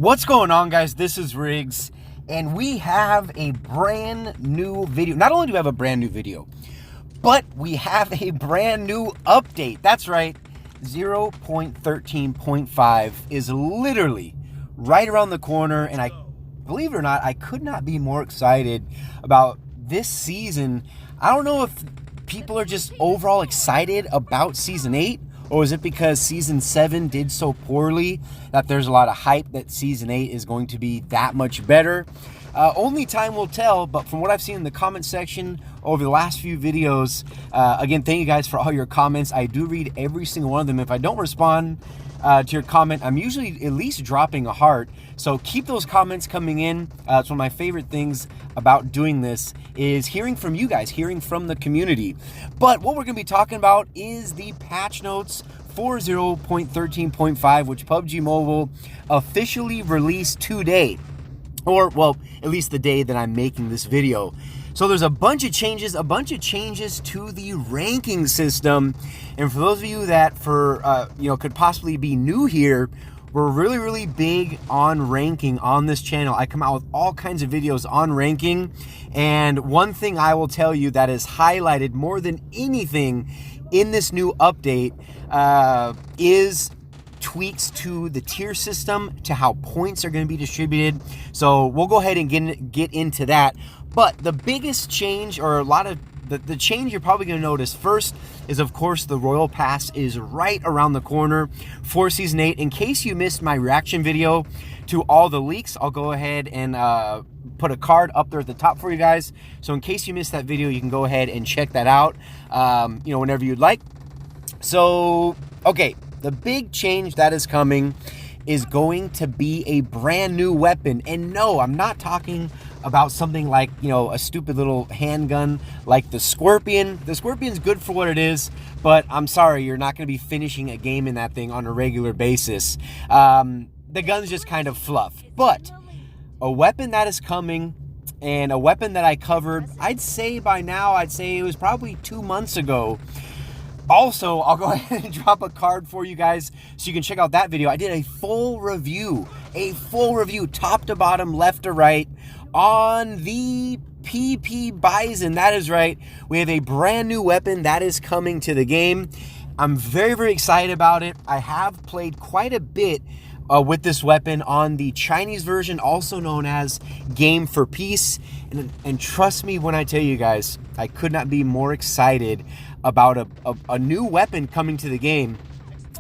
What's going on, guys? This is Riggs, and we have a brand new video. Not only do we have a brand new video, but we have a brand new update. That's right, 0.13.5 is literally right around the corner, and I, believe it or not, I could not be more excited about this season. I don't know if people are just overall excited about Season 8, or is it because Season 7 did so poorly that there's a lot of hype that Season 8 is going to be that much better? Only time will tell, but from what I've seen in the comment section over the last few videos, again, thank you guys for all your comments. I do read every single one of them. If I don't respond to your comment, I'm usually at least dropping a heart. So keep those comments coming in. It's one of my favorite things about doing this is hearing from you guys, hearing from the community. But what we're going to be talking about is the patch notes for 0.13.5, which PUBG Mobile officially released today. Or, well, at least the day that I'm making this video. So there's a bunch of changes to the ranking system. And for those of you that could possibly be new here, we're really big on ranking on this channel. I come out with all kinds of videos on ranking. And one thing I will tell you that is highlighted more than anything in this new update is tweaks to the tier system, to how points are going to be distributed. So we'll go ahead and get into that. But the biggest change, or a lot of the change you're probably going to notice first, is of course the Royal Pass is right around the corner for Season 8. In case you missed my reaction video to all the leaks, I'll go ahead and put a card up there at the top for you guys. So in case you missed that video, you can go ahead and check that out whenever you'd like. So, okay, the big change that is coming is going to be a brand new weapon. And no, I'm not talking about something like, a stupid little handgun like the Scorpion. The Scorpion's good for what it is, but I'm sorry, you're not going to be finishing a game in that thing on a regular basis. The gun's just kind of fluff. But a weapon that is coming, and a weapon that I covered, I'd say it was probably 2 months ago. Also, I'll go ahead and drop a card for you guys so you can check out that video. I did a full review, top to bottom, left to right, on the PP Bison. That is right. We have a brand new weapon that is coming to the game. I'm very excited about it. I have played quite a bit with this weapon on the Chinese version, also known as Game for Peace. And trust me when I tell you guys, I could not be more excited about a new weapon coming to the game.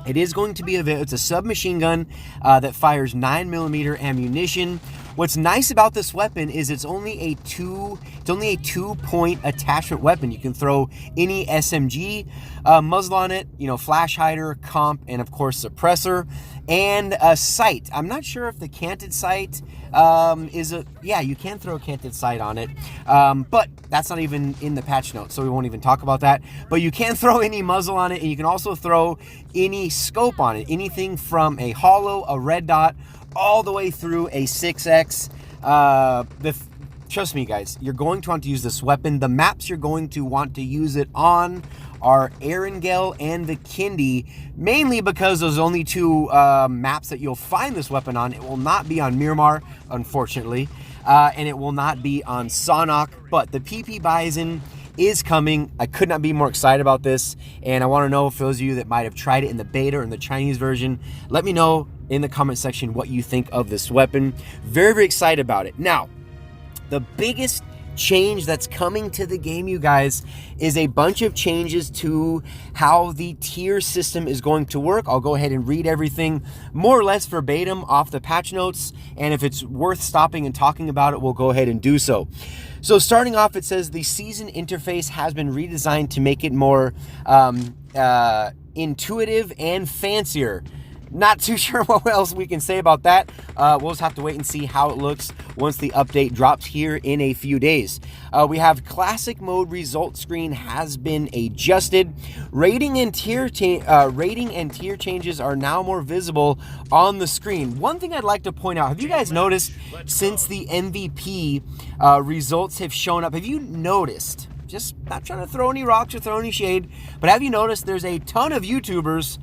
It is going to be it's a submachine gun that fires 9mm ammunition. What's nice about this weapon is it's only a 2-point attachment weapon. You can throw any SMG muzzle on it, flash hider, comp, and of course suppressor, and a sight. I'm not sure if the canted sight you can throw a canted sight on it, but that's not even in the patch notes, so we won't even talk about that. But you can throw any muzzle on it, and you can also throw any scope on it, anything from a hollow, a red dot, all the way through a 6X. Trust me, guys, you're going to want to use this weapon. The maps you're going to want to use it on are Erangel and the Kindy, mainly because those are only two maps that you'll find this weapon on. It will not be on Miramar, unfortunately, and it will not be on Sonok, but the PP Bison is coming. I could not be more excited about this, and I want to know, for those of you that might have tried it in the beta or in the Chinese version, let me know in the comment section what you think of this weapon. Very excited about it. Now, the biggest change that's coming to the game, you guys, is a bunch of changes to how the tier system is going to work. I'll go ahead and read everything more or less verbatim off the patch notes, and if it's worth stopping and talking about it, we'll go ahead and do so. So starting off, it says the season interface has been redesigned to make it more intuitive and fancier. Not too sure what else we can say about that. We'll just have to wait and see how it looks once the update drops here in a few days. We have classic mode result screen has been adjusted. Rating and tier changes are now more visible on the screen. One thing I'd like to point out, have you guys noticed since the MVP results have shown up, have you noticed, just not trying to throw any rocks or throw any shade, but have you noticed there's a ton of YouTubers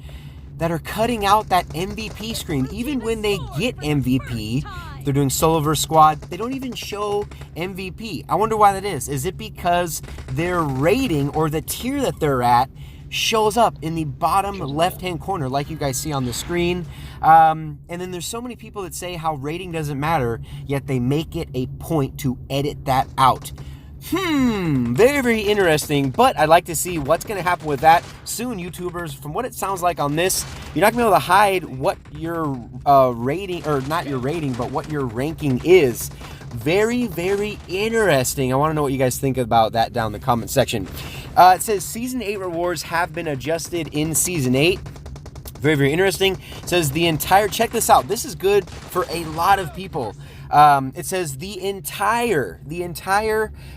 that are cutting out that MVP screen. Even when they get MVP, they're doing solo versus squad, they don't even show MVP. I wonder why that is. Is it because their rating or the tier that they're at shows up in the bottom left-hand corner like you guys see on the screen? And then there's so many people that say how rating doesn't matter, yet they make it a point to edit that out. Very, very interesting, but I'd like to see what's going to happen with that soon. YouTubers, from what it sounds like on this, you're not going to be able to hide what your rating, or not your rating, but what your ranking is. Very, very interesting. I want to know what you guys think about that down in the comment section. It says Season 8 rewards have been adjusted in Season 8. Very, very interesting. It says check this out. This is good for a lot of people. It says the entire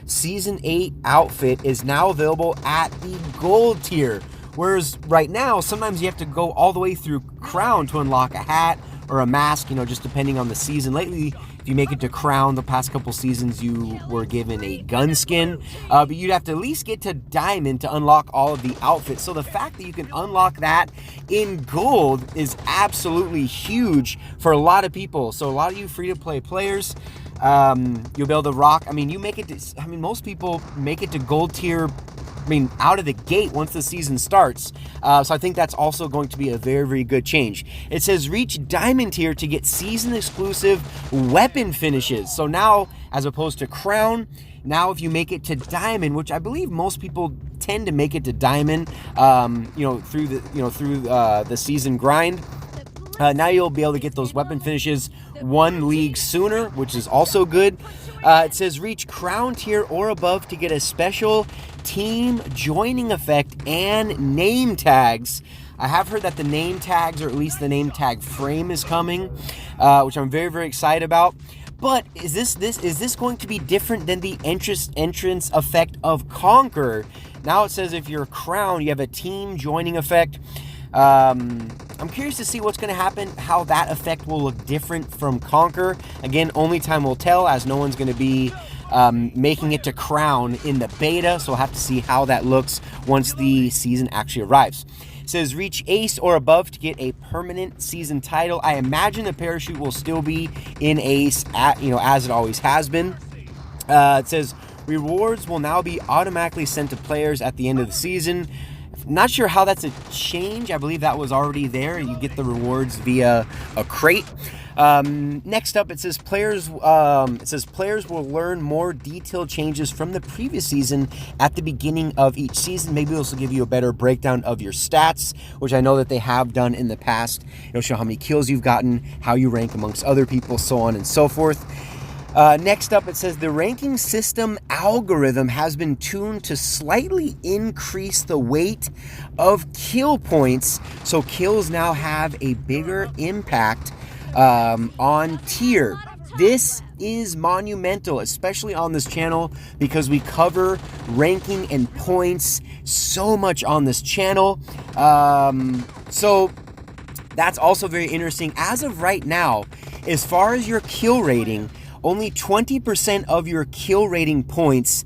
Season 8 outfit is now available at the gold tier. Whereas right now, sometimes you have to go all the way through crown to unlock a hat or a mask, just depending on the season. Lately, if you make it to crown, the past couple seasons, you were given a gun skin. But you'd have to at least get to diamond to unlock all of the outfits. So the fact that you can unlock that in gold is absolutely huge for a lot of people. So a lot of you free-to-play players, you'll be able to rock. Most people make it to gold tier, out of the gate once the season starts. So I think that's also going to be a very, very good change. It says reach diamond tier to get season exclusive weapon finishes. So now, as opposed to crown, now if you make it to diamond, which I believe most people tend to make it to diamond, through the season grind. Now you'll be able to get those weapon finishes one league sooner, which is also good. It says reach crown tier or above to get a special team joining effect and name tags. I have heard that the name tags, or at least the name tag frame, is coming, which I'm very, very excited about. But is this going to be different than the entrance effect of Conquer? Now it says if you're crown, you have a team joining effect. I'm curious to see what's going to happen, how that effect will look different from Conquer. Again, only time will tell, as no one's going to be making it to crown in the beta, so we'll have to see how that looks once the season actually arrives. It says reach ace or above to get a permanent season title. I imagine the parachute will still be in ace, as it always has been. It says rewards will now be automatically sent to players at the end of the season. Not sure how that's a change. I believe that was already there. You get the rewards via a crate. Next up, it says players will learn more detailed changes from the previous season at the beginning of each season. Maybe this will give you a better breakdown of your stats, which I know that they have done in the past. It'll show how many kills you've gotten, how you rank amongst other people, so on and so forth. Next up, it says the ranking system algorithm has been tuned to slightly increase the weight of kill points, so kills now have a bigger impact on tier. This is monumental, especially on this channel, because we cover ranking and points so much on this channel. So that's also very interesting. As of right now, as far as your kill rating, only 20% of your kill rating points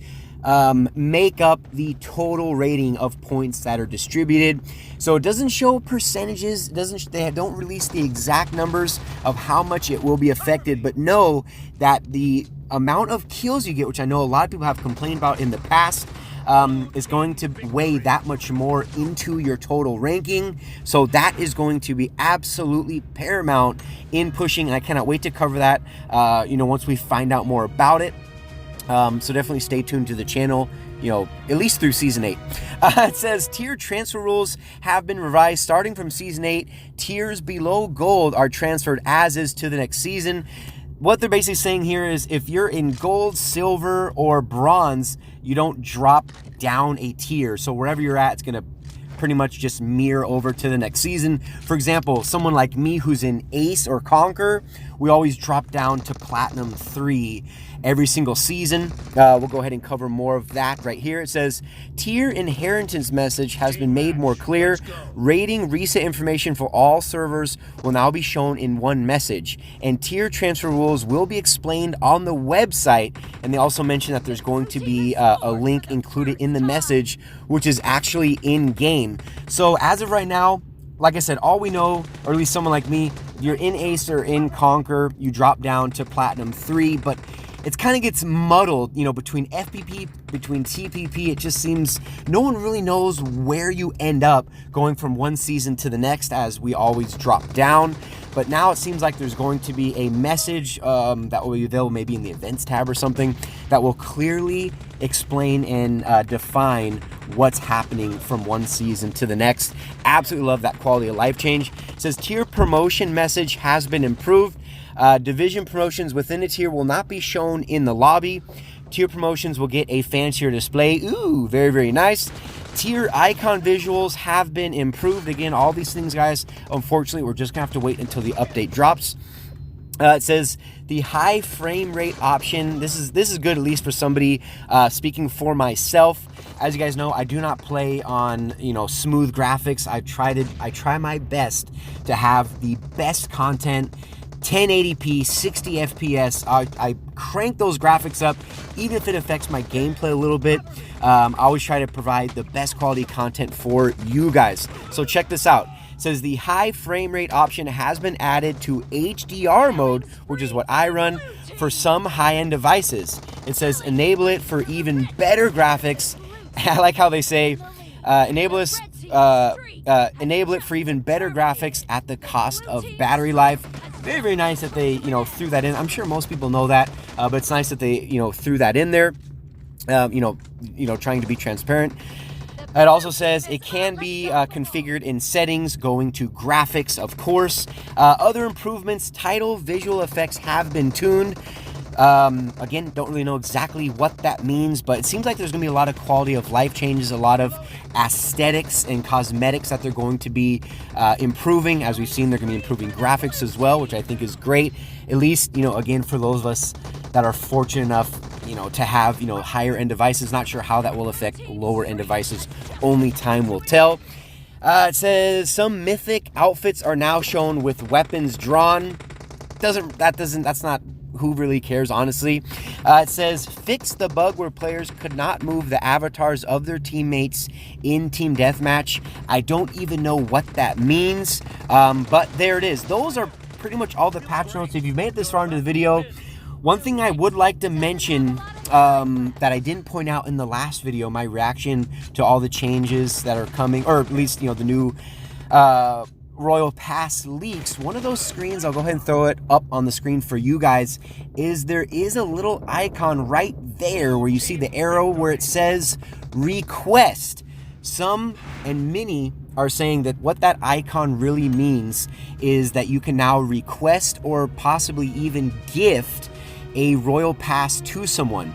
make up the total rating of points that are distributed. So it doesn't show percentages, they don't release the exact numbers of how much it will be affected, but know that the amount of kills you get, which I know a lot of people have complained about in the past, is going to weigh that much more into your total ranking. So that is going to be absolutely paramount in pushing, and I cannot wait to cover that, once we find out more about it. So definitely stay tuned to the channel, at least through Season 8. It says tier transfer rules have been revised starting from Season 8. Tiers below gold are transferred as is to the next season. What they're basically saying here is if you're in gold, silver, or bronze, you don't drop down a tier. So wherever you're at, it's going to pretty much just mirror over to the next season. For example, someone like me who's in Ace or Conquer, we always drop down to Platinum 3 every single season. We'll go ahead and cover more of that right here. It says, tier inheritance message has been made more clear. Rating reset information for all servers will now be shown in one message. And tier transfer rules will be explained on the website. And they also mention that there's going to be a link included in the message, which is actually in-game. So as of right now, like I said, all we know, or at least someone like me, you're in Ace or in Conquer, you drop down to Platinum 3, but it kind of gets muddled, you know, between FPP, between TPP. It just seems no one really knows where you end up going from one season to the next, as we always drop down. But now it seems like there's going to be a message that will be available maybe in the events tab or something that will clearly explain and define what's happening from one season to the next. Absolutely love that quality of life change. It says tier promotion message has been improved. Division promotions within a tier will not be shown in the lobby. Tier promotions will get a fancier display. Ooh, very, very nice. Tier icon visuals have been improved. Again, all these things, guys, unfortunately, we're just gonna have to wait until the update drops. It says the high frame rate option. This is good, at least for somebody. Speaking for myself, as you guys know, I do not play on, you know, smooth graphics. I try my best to have the best content. 1080p, 60 FPS. I crank those graphics up, even if it affects my gameplay a little bit. I always try to provide the best quality content for you guys. So check this out. It says the high frame rate option has been added to HDR mode, which is what I run, for some high-end devices. It says enable it for even better graphics. I like how they say enable it for even better graphics at the cost of battery life. Very, very nice that they, you know, threw that in. I'm sure most people know that, but it's nice that they, you know, threw that in there. You know, trying to be transparent. It also says it can be configured in settings, going to graphics, of course. Other improvements, title, visual effects have been tuned. Again, don't really know exactly what that means, but it seems like there's going to be a lot of quality of life changes, a lot of aesthetics and cosmetics that they're going to be improving. As we've seen, they're going to be improving graphics as well, which I think is great. At least, you know, again, for those of us that are fortunate enough, you know, to have, you know, higher end devices. Not sure how that will affect lower end devices. Only time will tell. It says some mythic outfits are now shown with weapons drawn. That's not who really cares, honestly. It says fix the bug where players could not move the avatars of their teammates in team deathmatch. I don't even know what that means, but there it is. Those are pretty much all the patch notes. If you've made it this far into the video, one thing I would like to mention that I didn't point out in the last video, my reaction to all the changes that are coming, or at least, you know, the new Royal Pass leaks. One of those screens, I'll go ahead and throw it up on the screen for you guys, is there is a little icon right there where you see the arrow where it says request. Some and many are saying that what that icon really means is that you can now request or possibly even gift a Royal Pass to someone.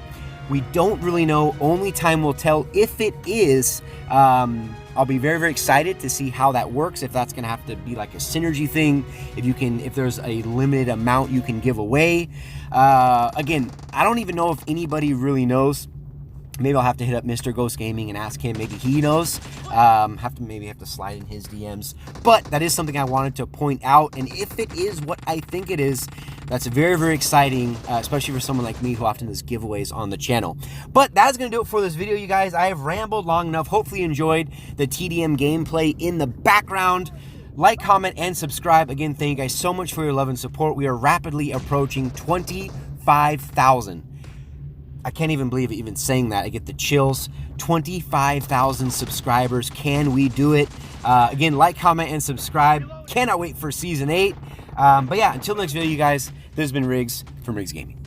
We don't really know. Only time will tell. If it is, I'll be very, very excited to see how that works. If that's going to have to be like a synergy thing, if there's a limited amount you can give away. Again, I don't even know if anybody really knows. Maybe I'll have to hit up Mr. Ghost Gaming and ask him. Maybe he knows. Maybe have to slide in his DMs. But that is something I wanted to point out. And if it is what I think it is, that's very, very exciting, especially for someone like me who often does giveaways on the channel. But that's going to do it for this video, you guys. I have rambled long enough. Hopefully you enjoyed the TDM gameplay in the background. Like, comment, and subscribe. Again, thank you guys so much for your love and support. We are rapidly approaching 25,000. I can't even believe it, even saying that. I get the chills. 25,000 subscribers. Can we do it? Again, like, comment, and subscribe. Cannot wait for Season 8. But yeah, until next video, you guys, this has been Riggs from Riggs Gaming.